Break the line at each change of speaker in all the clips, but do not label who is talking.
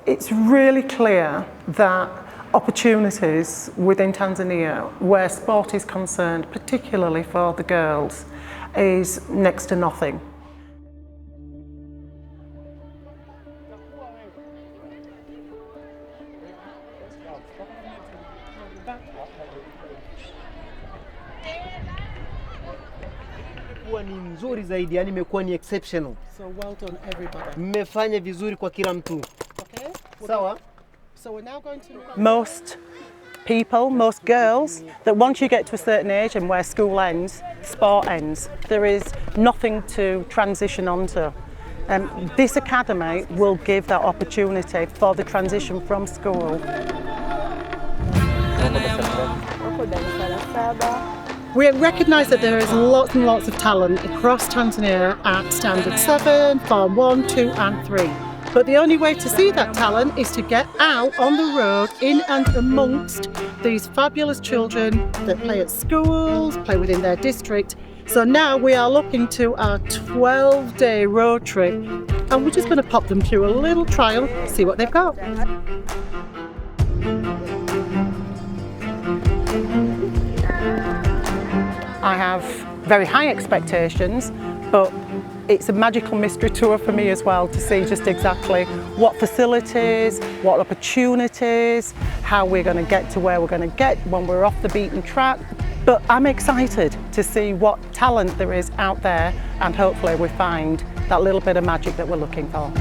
It's really clear that opportunities within Tanzania where sport is concerned, particularly for the girls, is next to nothing.
Ni nzuri zaidi, yani imekuwa ni exceptional.
So well done everybody.
Mmefanya vizuri kwa kila mtu.
Okay?
Sawa?
So we're now going to look at most people, most girls, that once you get to a certain age and where school ends, sport ends, there is nothing to transition onto. This academy will give that opportunity for the transition from school. We recognise that there is lots and lots of talent across Tanzania at Standard 7, Form 1, 2 and 3. But the only way to see that talent is to get out on the road in and amongst these fabulous children that play at schools, play within their district. So now we are looking to our 12-day road trip and we're just going to pop them through a little trial, see what they've got. I have very high expectations, but it's a magical mystery tour for me as well to see just exactly what facilities, what opportunities, how we're going to get to where we're going to get when we're off the beaten track. But I'm excited to see what talent there is out there and hopefully we find that little bit of magic that we're looking for.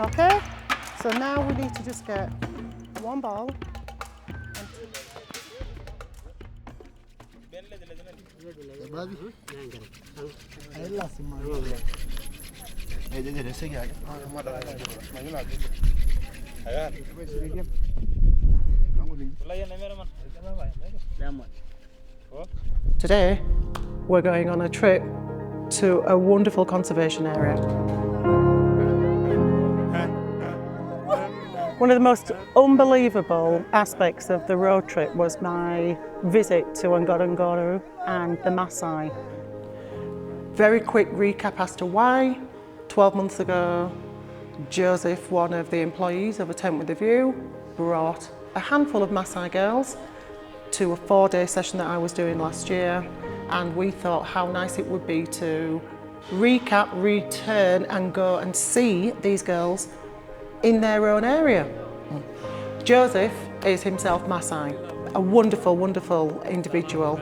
Okay, so now we need to just get one ball. Today, we're going on a trip to a wonderful conservation area. One of the most unbelievable aspects of the road trip was my visit to Ngorongoro and the Maasai. Very quick recap as to why. 12 months ago, Joseph, one of the employees of A Tent with a View, brought a handful of Maasai girls to a 4-day session that I was doing last year, and we thought how nice it would be to recap, return and go and see these girls in their own area. Joseph is himself Maasai, a wonderful, wonderful individual,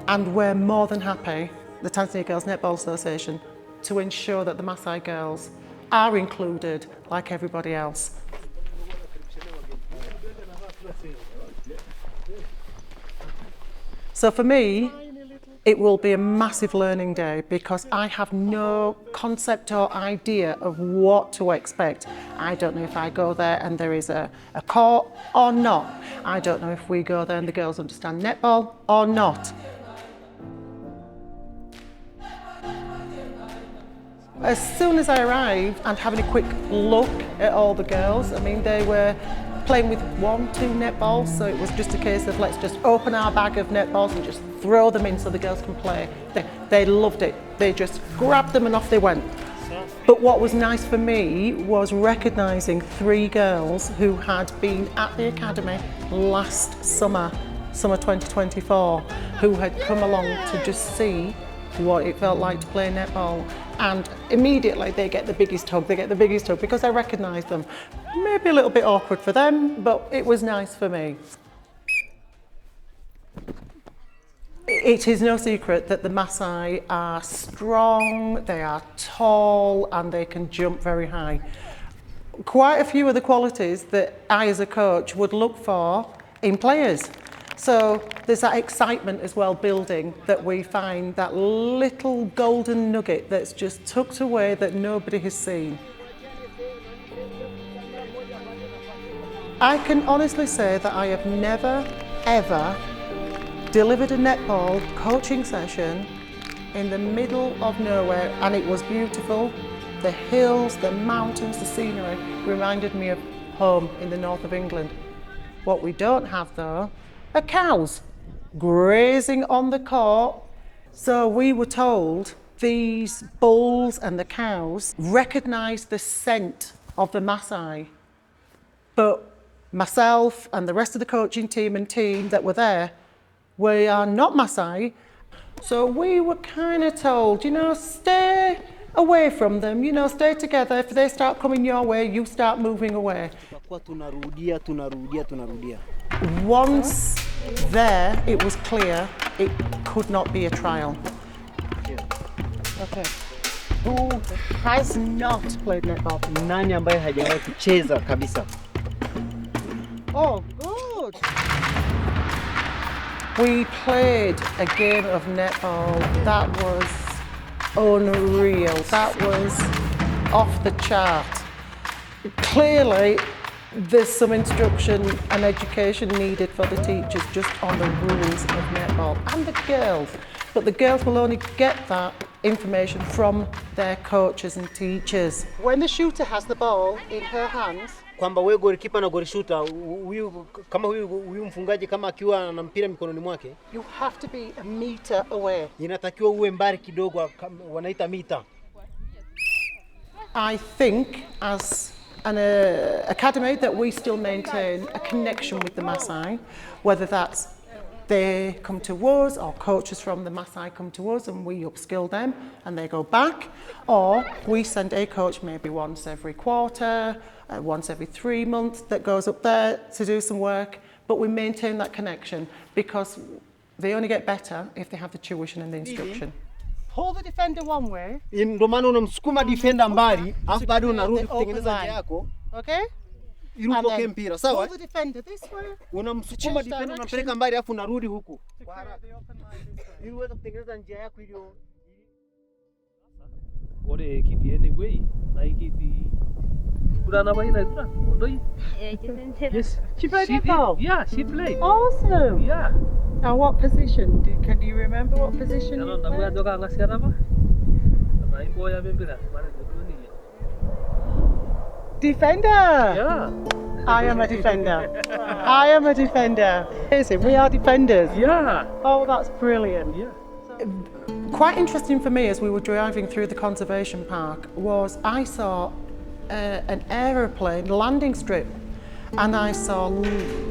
and we're more than happy, the Tanzania Girls Netball Association, to ensure that the Maasai girls are included like everybody else. So for me, it will be a massive learning day because I have no concept or idea of what to expect. I don't know if I go there and there is a court or not. I don't know if we go there and the girls understand netball or not. As soon as I arrived and having a quick look at all the girls, I mean, they were playing with 1, 2 netballs, so it was just a case of let's just open our bag of netballs and just throw them in so the girls can play. They loved it. They just grabbed them and off they went. But what was nice for me was recognising 3 girls who had been at the academy last summer, summer 2024, who had come along to just see what it felt like to play netball. And immediately they get the biggest hug, because I recognise them. Maybe a little bit awkward for them, but it was nice for me. It is no secret that the Maasai are strong, they are tall, and they can jump very high. Quite a few of the qualities that I as a coach would look for in players. So there's that excitement as well building, that we find that little golden nugget that's just tucked away that nobody has seen. I can honestly say that I have never, ever delivered a netball coaching session in the middle of nowhere, and it was beautiful. The hills, the mountains, the scenery reminded me of home in the north of England. What we don't have though are cows grazing on the court. So we were told these bulls and the cows recognise the scent of the Maasai. But myself and the rest of the coaching team and team that were there, we are not Maasai. So we were kind of told, you know, stay away from them, you know, stay together. If they start coming your way, you start moving away. Once there, it was clear it could not be a trial. Okay. Who has not played netball?
Nani ambaye hajawahi kucheza kabisa?
Oh, good. We played a game of netball that was unreal. That was off the chart. Clearly, there's some instruction and education needed for the teachers just on the rules of netball, and the girls. But the girls will only get that information from their coaches and teachers. When the shooter has the ball in her hands,
kwamba wewe goalkeeper na goal shooter, huyu mfungaji kama akiwa na mpira mikononi mwake,
you have to be a meter away.
Inatakiwa uwe mbali kidogo, wanaita mita.
I think as an academy that we still maintain a connection with the Maasai, whether that's they come to us or coaches from the Maasai come to us and we upskill them and they go back, or we send a coach maybe once every quarter, once every 3 months that goes up there to do some work, but we maintain that connection because they only get better if they have the tuition and the instruction. Pull the defender one way.
Ndio maana unamsukuma defender mbali, afu bado unarudi kutengeneza njia yako.
Okay?
Irupoke mpira, sawa?
Pull the defender this way.
Unamsukuma defender unampeleka mbali afu unarudi huku. Kwa haraka. Ili uweze kutengeneza njia yako ili
ore kiviene gwei na ikiti kurana baina kura ondoi. Yes,
she played netball.
Yeah, she played.
Awesome.
Yeah.
And what position? Can you remember what position?
Ano namuya doka ngasiara ba? Na imbo ya membira mara doni.
Defender.
Yeah.
I am a defender. I am a defender. Amazing. We are defenders.
Yeah.
Oh, that's brilliant.
Yeah.
Quite interesting for me as we were driving through the conservation park was I saw an aeroplane landing strip, and I saw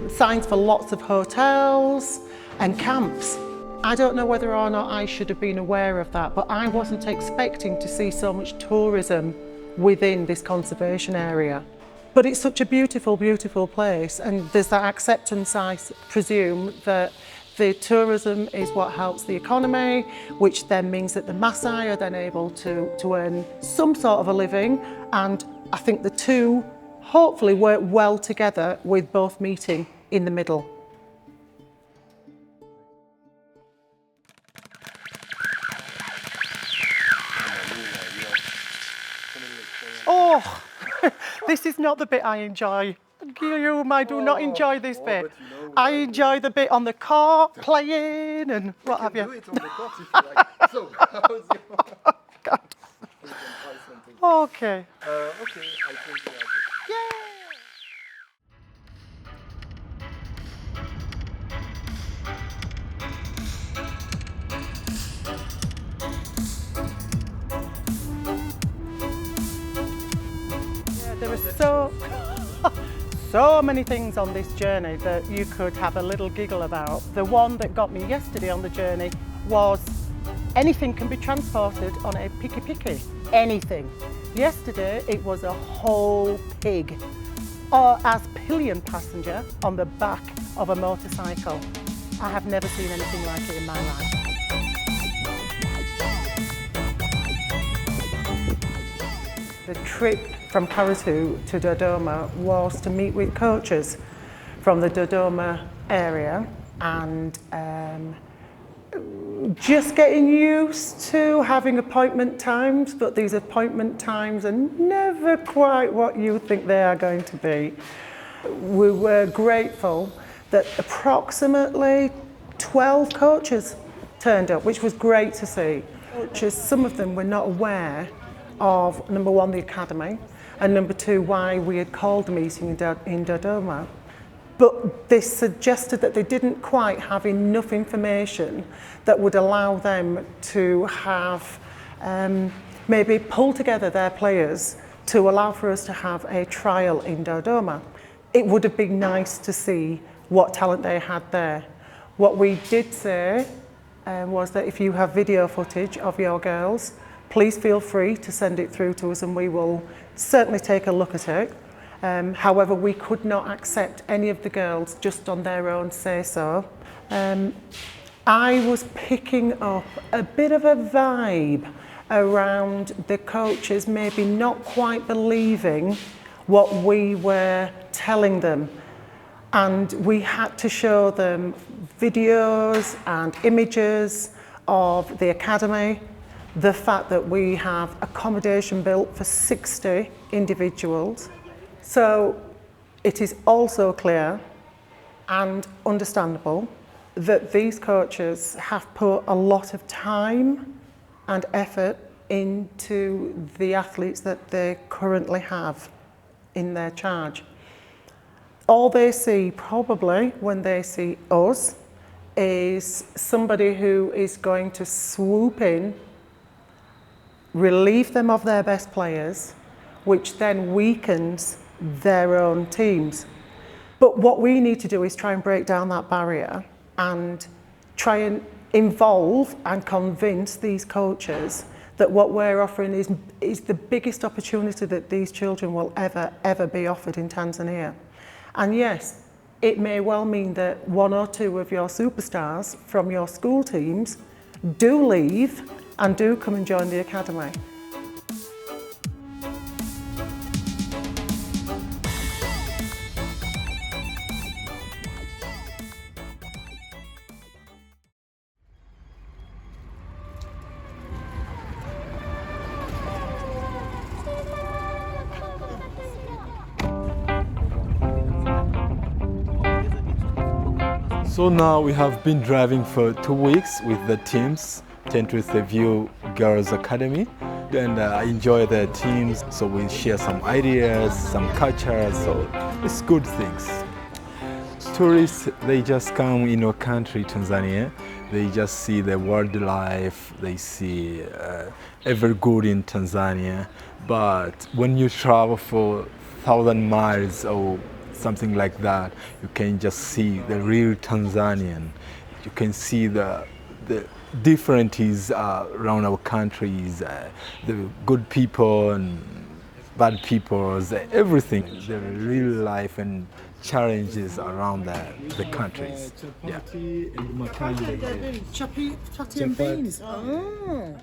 signs for lots of hotels and camps. I don't know whether or not I should have been aware of that, but I wasn't expecting to see so much tourism within this conservation area. But it's such a beautiful, beautiful place, and there's that acceptance, I presume, that the tourism is what helps the economy, which then means that the Maasai are then able to earn some sort of a living, and I think the two hopefully work well together with both meeting in the middle. Oh, this is not the bit I enjoy. Guillaume, I do not enjoy this bit. I enjoy the bit on the court, playing and what have you.
Do it on the court if you like. So, how's your...
God. Okay.
Okay, I think we are good.
Yay! There are so many things on this journey that you could have a little giggle about. The one that got me yesterday on the journey was anything can be transported on a piki. Anything. Yesterday it was a whole pig, or as pillion passenger on the back of a motorcycle. I have never seen anything like it in my life. The trip from Karatu to Dodoma was to meet with coaches from the Dodoma area and just getting used to having appointment times, but these appointment times are never quite what you think they are going to be. We were grateful that approximately 12 coaches turned up, which was great to see. Some of them were not aware of, number one, the academy, and number two, why we had called the meeting in Dodoma. But they suggested that they didn't quite have enough information that would allow them to have maybe pull together their players to allow for us to have a trial in Dodoma. It would have been nice to see what talent they had there. What we did say was that if you have video footage of your girls, please feel free to send it through to us and we will certainly take a look at it. However, we could not accept any of the girls just on their own say-so. I was picking up a bit of a vibe around the coaches maybe not quite believing what we were telling them. And we had to show them videos and images of the academy, the fact that we have accommodation built for 60 individuals. So it is also clear and understandable that these coaches have put a lot of time and effort into the athletes that they currently have in their charge. All they see probably when they see us is somebody who is going to swoop in, relieve them of their best players, which then weakens their own teams. But what we need to do is try and break down that barrier and try and involve and convince these coaches that what we're offering is the biggest opportunity that these children will ever be offered in Tanzania. And yes, it may well mean that one or two of your superstars from your school teams do leave and do come and join the academy.
So now we have been driving for 2 weeks with the teams, Tent with the View Girls Academy, and I enjoy the teams, so we share some ideas, some cultures, so it's good things. Tourists, they just come in our country, Tanzania, they just see the wildlife, they see every good in Tanzania, but when you travel for 1,000 miles or something like that, you can just see the real Tanzanian. You can see the differences around our countries, the good people and bad people, everything, the real life and challenges around the countries. Yeah.
Chapati and beans. Oh.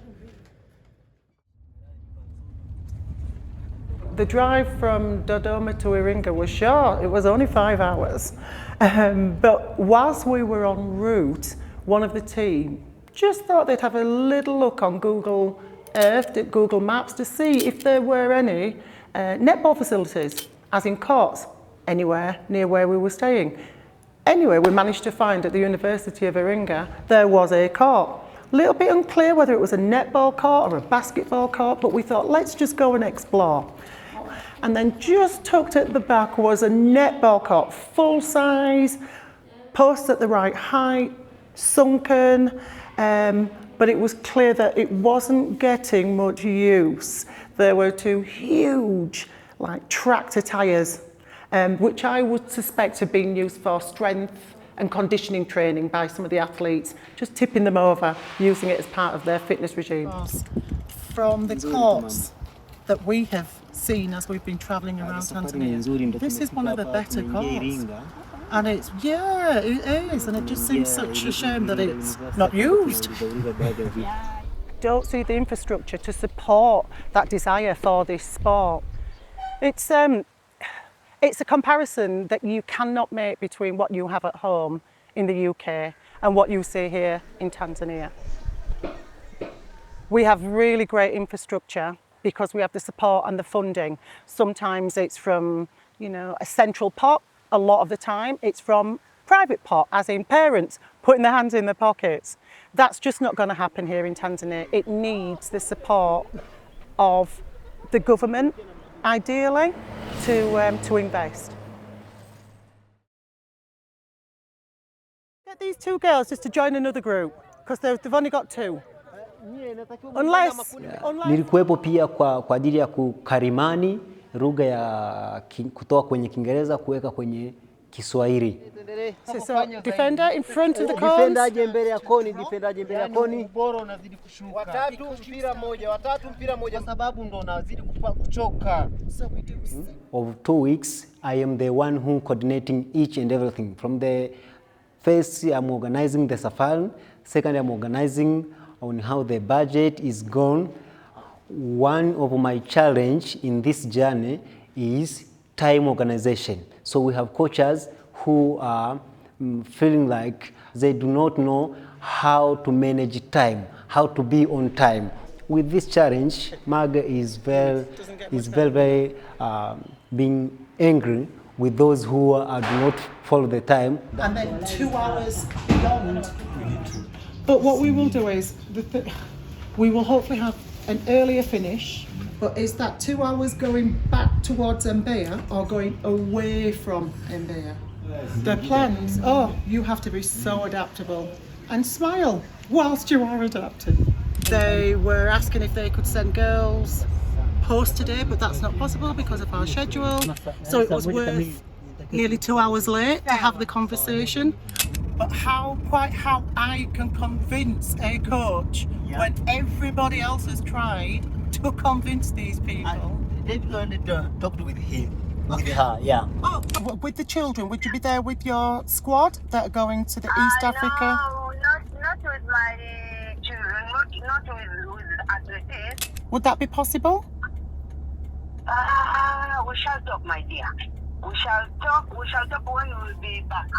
The drive from Dodoma to Iringa was short. It was only 5 hours. But whilst we were en route, one of the team just thought they'd have a little look on Google Earth, Google Maps, to see if there were any netball facilities, as in courts, anywhere near where we were staying. Anyway, we managed to find at the University of Iringa, there was a court. A little bit unclear whether it was a netball court or a basketball court, but we thought, let's just go and explore. And then just tucked at the back was a netball court, full size, posts at the right height, sunken, but it was clear that it wasn't getting much use. There were 2 huge, like tractor tyres, which I would suspect have been used for strength and conditioning training by some of the athletes, just tipping them over, using it as part of their fitness regime. From the courts that we have seen as we've been travelling around Tanzania, this is one of the better courts. And it is, and it just seems such a shame that it's not used. Don't see the infrastructure to support that desire for this sport. It's a comparison that you cannot make between what you have at home in the UK and what you see here in Tanzania. We have really great infrastructure because we have the support and the funding. Sometimes it's from, a central pot. A lot of the time it's from private pot, as in parents putting their hands in their pockets. That's just not going to happen here in Tanzania. It needs the support of the government, ideally, to invest. Get these two girls just to join another group, because they've only got two. Unless...
Nilikuwepo pia kwa ajili ya kukarimani lugha ya kutoa kwenye Kiingereza kuweka kwenye Kiswahili.
So defender in front of the cones.
Defendaje mbele ya koni, defendaje mbele ya koni. Ubora unazidi kushuka. Watatu mpira moja sababu ndo unazidi kuchoka. So we do.
Of 2 weeks, I am the one who coordinating each and everything. From the first, I'm organizing the safari. Second, I'm organizing on how the budget is gone. One of my challenge in this journey is time organization. So we have coaches who are feeling like they do not know how to manage time, how to be on time. With this challenge, Mag is very being angry with those who do not follow the time.
And then 2 hours beyond. But what we will do is, we will hopefully have an earlier finish, but is that 2 hours going back towards Mbeya or going away from Mbeya? The plans, you have to be so adaptable and smile whilst you are adapting. They were asking if they could send girls post today, but that's not possible because of our schedule. So it was worth nearly 2 hours late to have the conversation. But how I can convince a coach when everybody else has tried to convince these people.
They've only talked with him.
With her, yeah.
Oh, with the children, would you be there with your squad that are going to the East Africa?
No, not with my children, not with athletes.
Would that be possible?
We shall talk, my dear. We shall talk when we will be back.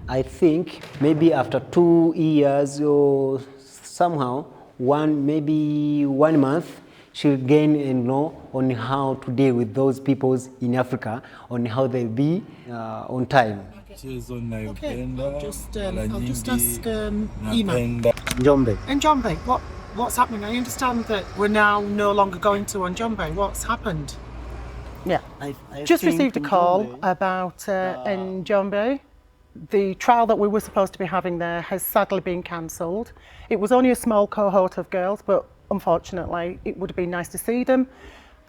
I think maybe after 2 years or somehow, maybe 1 month, she'll gain and know on how to deal with those peoples in Africa, on how they'll be on time.
Okay. I'll just ask Ima.
Njombe.
Njombe, what's happening? I understand that we're now no longer going to Njombe. What's happened? Yeah. I just received a call about Njombe. The trial that we were supposed to be having there has sadly been cancelled. It was only a small cohort of girls, but unfortunately it would have been nice to see them.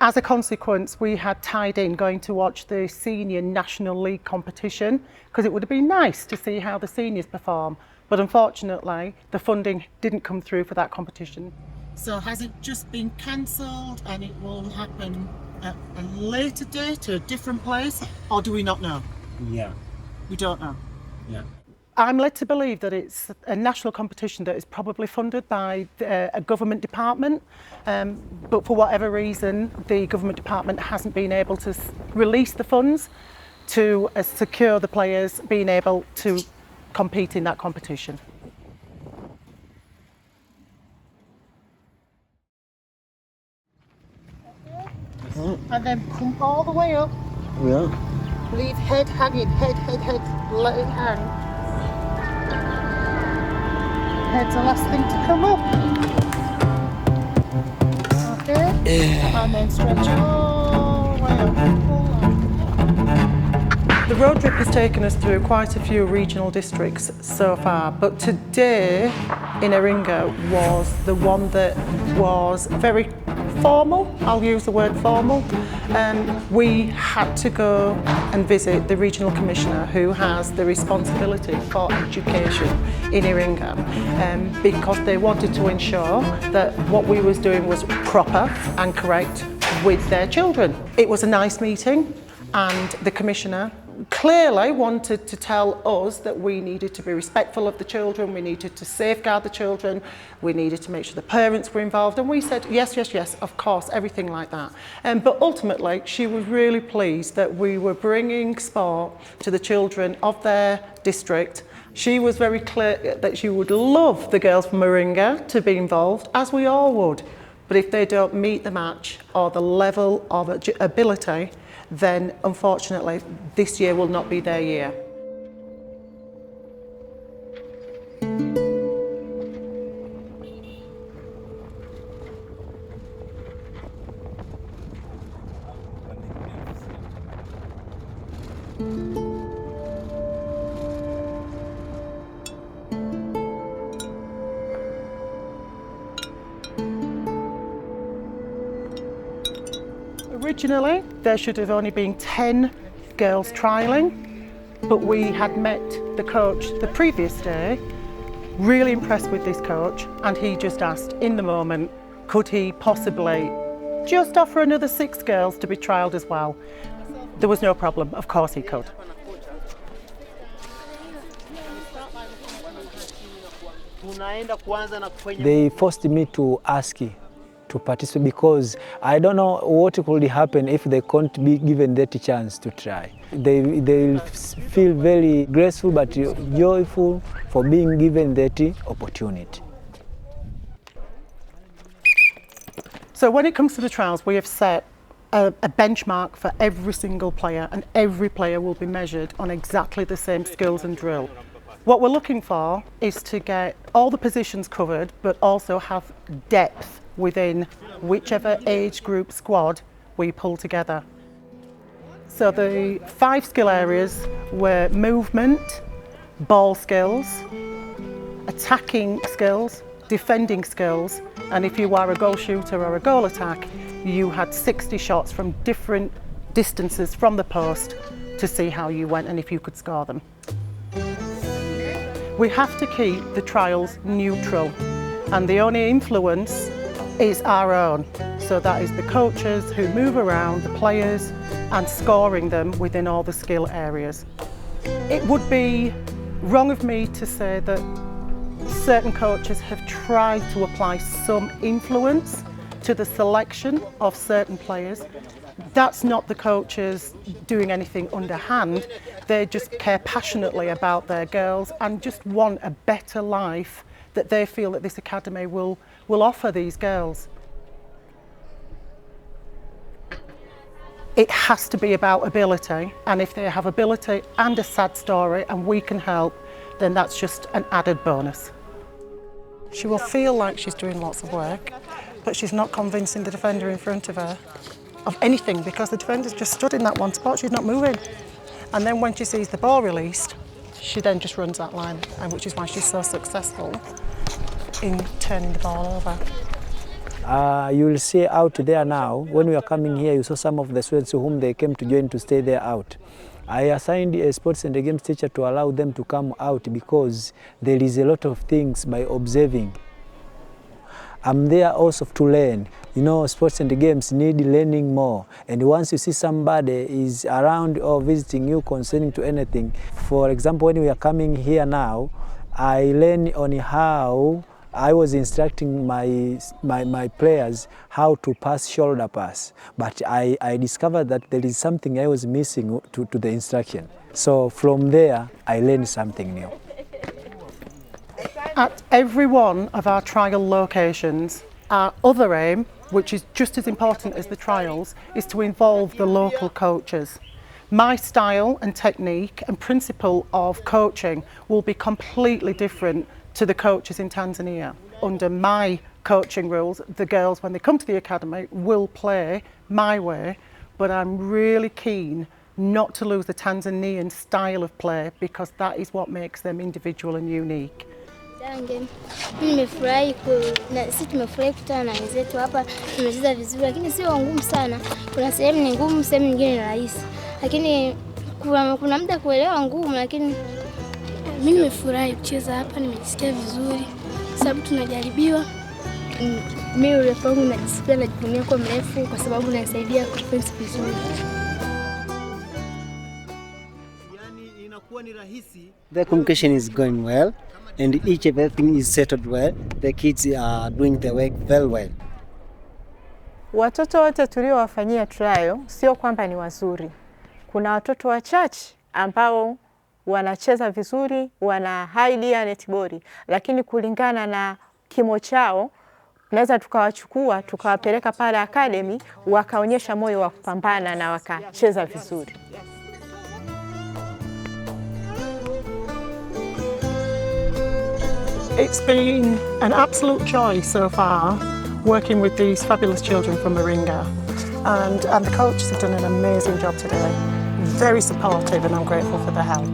As a consequence, we had tied in going to watch the senior National League competition because it would have been nice to see how the seniors perform. But unfortunately, the funding didn't come through for that competition. So has it just been cancelled and it will happen at a later date, a different place, or do we not know?
Yeah.
We don't know.
Yeah.
I'm led to believe that it's a national competition that is probably funded by a government department, but for whatever reason, the government department hasn't been able to release the funds to secure the players being able to compete in that competition. And then come all the way up.
Yeah.
Leave head hanging, head, let it hang. Head's the last thing to come up. Okay? Yeah. And then stretch all the way up. The road trip has taken us through quite a few regional districts so far, but today in Iringa was the one that was very formal. I'll use the word formal. We had to go and visit the regional commissioner who has the responsibility for education in Iringa, because they wanted to ensure that what we was doing was proper and correct with their children. It was a nice meeting, and the commissioner clearly wanted to tell us that we needed to be respectful of the children, we needed to safeguard the children, we needed to make sure the parents were involved, and we said yes, yes, yes, of course, everything like that. But ultimately, she was really pleased that we were bringing sport to the children of their district. She was very clear that she would love the girls from Moringa to be involved, as we all would. But if they don't meet the match or the level of ability, then unfortunately this year will not be their year. Originally, there should have only been 10 girls trialling, but we had met the coach the previous day, really impressed with this coach, and he just asked in the moment, could he possibly just offer another 6 girls to be trialled as well? There was no problem, of course he could.
They forced me to ask to participate because I don't know what could happen if they can't be given that chance to try. They feel very grateful but joyful for being given that opportunity.
So when it comes to the trials, we have set a benchmark for every single player, and every player will be measured on exactly the same skills and drill. What we're looking for is to get all the positions covered, but also have depth within whichever age group squad we pull together. So the 5 skill areas were movement, ball skills, attacking skills, defending skills, and if you are a goal shooter or a goal attack, you had 60 shots from different distances from the post to see how you went and if you could score them. We have to keep the trials neutral, and the only influence is our own. So that is the coaches who move around the players and scoring them within all the skill areas. It would be wrong of me to say that certain coaches have tried to apply some influence to the selection of certain players. That's not the coaches doing anything underhand. They just care passionately about their girls and just want a better life that they feel that this academy will offer these girls. It has to be about ability, and if they have ability and a sad story and we can help, then that's just an added bonus. She will feel like she's doing lots of work, but she's not convincing the defender in front of her of anything because the defender's just stood in that one spot, she's not moving. And then when she sees the ball released, she then just runs that line, and which is why she's so successful in turning the ball over.
You will see out there now, when we are coming here, you saw some of the students whom they came to join to stay there out. I assigned a sports and games teacher to allow them to come out because there is a lot of things by observing. I'm there also to learn. You know, sports and games need learning more. And once you see somebody is around or visiting you concerning to anything, for example, when we are coming here now, I learn on how I was instructing my players how to pass shoulder pass, but I discovered that there is something I was missing to the instruction. So from there, I learned something new.
At every one of our trial locations, our other aim, which is just as important as the trials, is to involve the local coaches. My style and technique and principle of coaching will be completely different to the coaches in Tanzania. Under my coaching rules, the girls, when they come to the academy, will play my way, but I'm really keen not to lose the Tanzanian style of play because that is what makes them individual and unique.
Nimefurahi sisi tumefurahi kukutana na wenzetu hapa, tumecheza vizuri, lakini sio ngumu sana. Kuna sehemu ni ngumu, sehemu nyingine ni rahisi. Lakini kuna muda kuelewa ngumu, lakini
mimi nimefurahi kucheza hapa, nimejisikia vizuri sababu tunajaribiwa.
Mimi urefu wangu najisikia najivunia kwa mrefu kwa sababu nasaidia kudefense vizuri.
The communication is going well, and everything is settled well. The kids are doing the work very well.
Watoto wote tuliowafanyia trial sio kwamba ni wazuri. Kuna watoto wachache ambao wanacheza vizuri, wana high gear netball, lakini kulingana na kimo chao tunaweza tukawachukua tukawapeleka pale academy wakaonyesha moyo wa kupambana na wakacheza vizuri.
It's been an absolute joy so far working with these fabulous children from Moringa, and the coaches have done an amazing job today. Very supportive, and I'm grateful for their help.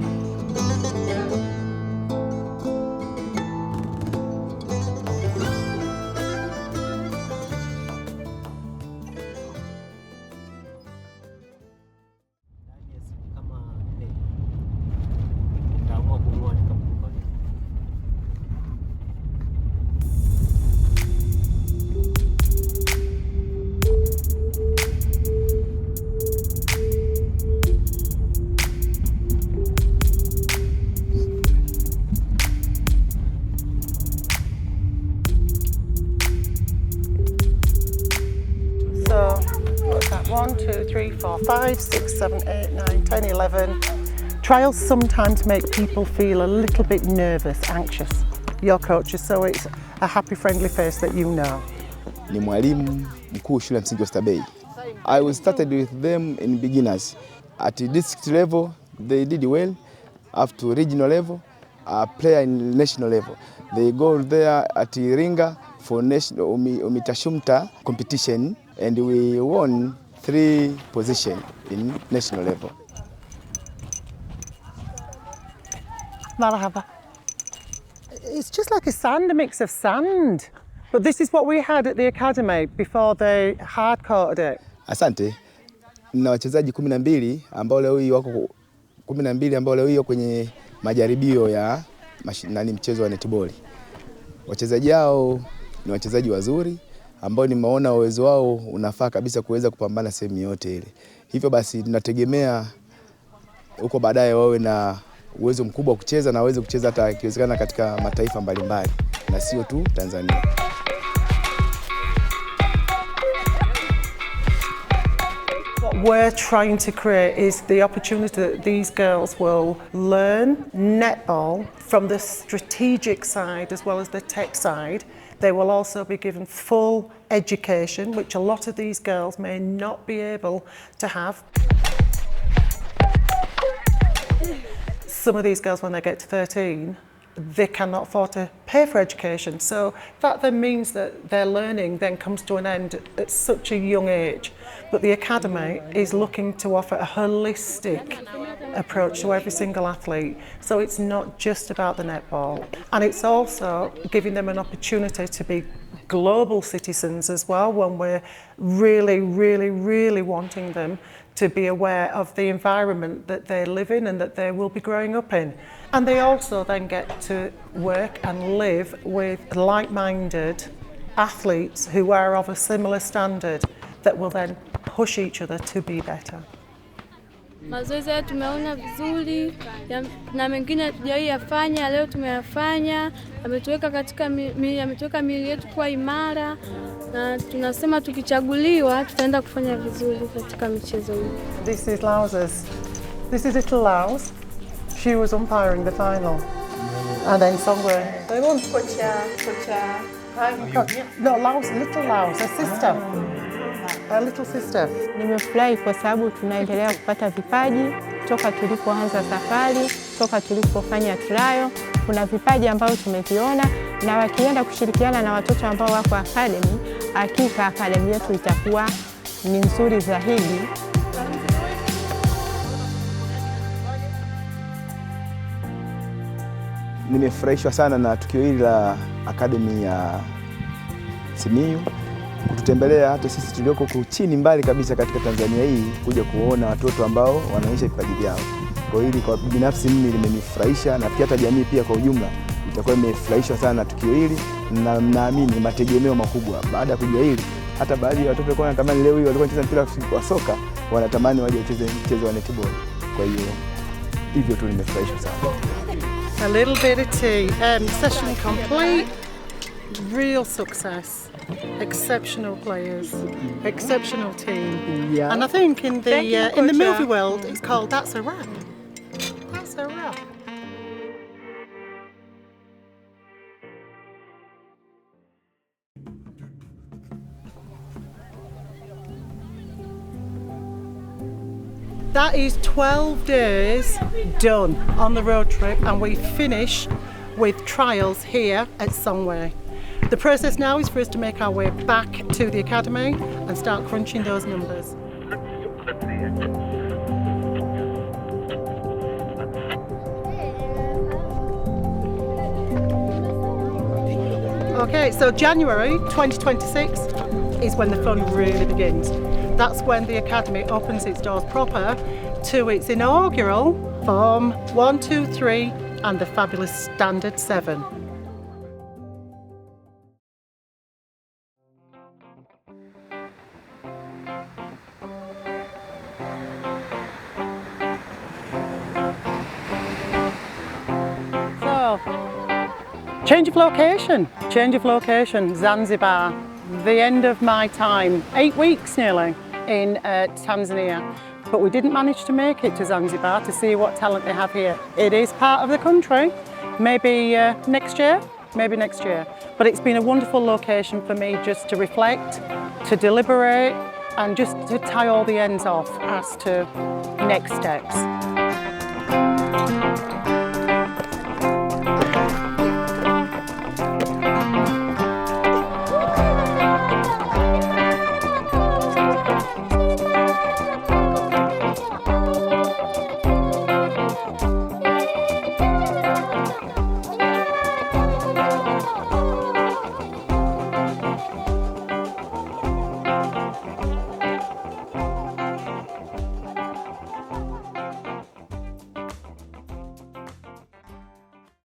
So, what's that? 1, 2, 3, 4, 5, 6, 7, 8, 9, 10, 11. Trials sometimes make people feel a little bit nervous, anxious. Your coaches, so it's a happy, friendly face that you know.
Ni mwalimu mkuu shule ya msingi Oysterbay. I started with them in beginners. At district level, they did well. Up to regional level, player in national level. They go there at Iringa for national Umitashumta competition, and we won 3 positions in national level.
Marhaba. It's just like a mix of sand. But this is what we had at the academy before they hard-coated it.
Asante. Na wachezaji 12 ambao leo hii wako 12 ambao leo hii kwenye majaribio ya mchezo wa netball. Wachezaji hao ni wachezaji wazuri ambao nimeona uwezo wao unafaa kabisa kuweza kupambana sehemu yote ile. Hivyo basi tunategemea huko baadaye wawe na uwezo mkubwa wa kucheza na waweze kucheza hata ikiwezekana katika mataifa mbalimbali na sio tu Tanzania.
What we're trying to create is the opportunity that these girls will learn netball from the strategic side as well as the tech side. They will also be given full education, which a lot of these girls may not be able to have. Some of these girls, when they get to 13, they cannot afford to pay for education. So that then means that their learning then comes to an end at such a young age. But the academy is looking to offer a holistic approach to every single athlete. So it's not just about the netball. And it's also giving them an opportunity to be global citizens as well, when we're really wanting them to be aware of the environment that they live in and that they will be growing up in. And they also then get to work and live with like-minded athletes who are of a similar standard that will then push each other to be better.
Mazoezi haya tumeona vizuri na mengine tujaiyafanya, leo tumeyafanya. Ametuweka katika ametuweka miili yetu kuwa imara, na tunasema tukichaguliwa tutaenda kufanya vizuri katika michezo hii.
This is Laus's. This is little Laus. She was umpiring the final. And then Songwe. They won. No, Laus, little Laus, her sister. Her little sister.
Nimefurahi kwa sababu tunaendelea kupata vipaji toka tulipoanza safari, toka tulipofanya trial. Kuna vipaji ambavyo tumeviona, na wakienda kushirikiana na watoto ambao wako academy, hakika academy yetu itakuwa ni nzuri zaidi.
Nimefurahishwa sana na tukio hili la academy ya Simiyu kututembelea hata sisi tulioko chini mbali kabisa katika Tanzania hii, kuja kuona watoto ambao wanaonyesha vipaji vyao. Kwa hili kwa binafsi mimi limenifurahisha, na pia hata jamii pia kwa ujumla itakuwa imefurahishwa sana na tukio hili, na naamini mategemeo makubwa baada ya kujua hili. Hata baadhi ya watoto walikuwa wanatamani leo hii walikuwa wanacheza mpira wa soka, wanatamani waje wacheze mchezo wa netball. Kwa hiyo
hivyo tu nimefurahishwa sana.
A little bit of tea. Session complete. Real success. Exceptional players. Exceptional team.
Yeah.
And I think in
Thank you,
the
Coach.
movie world, it's called That's a Wrap. That's a wrap. That is 12 days done on the road trip, and we finish with trials here at Songway. The process now is for us to make our way back to the academy and start crunching those numbers. Okay, so January 2026 is when the fun really begins. That's when the academy opens its doors proper to its inaugural Form 1, 2, 3 and the fabulous Standard 7. So, change of location, Zanzibar. The end of my time, 8 weeks nearly, in Tanzania. But we didn't manage to make it to Zanzibar to see what talent they have here. It is part of the country, maybe next year. But it's been a wonderful location for me just to reflect, to deliberate, and just to tie all the ends off as to next steps.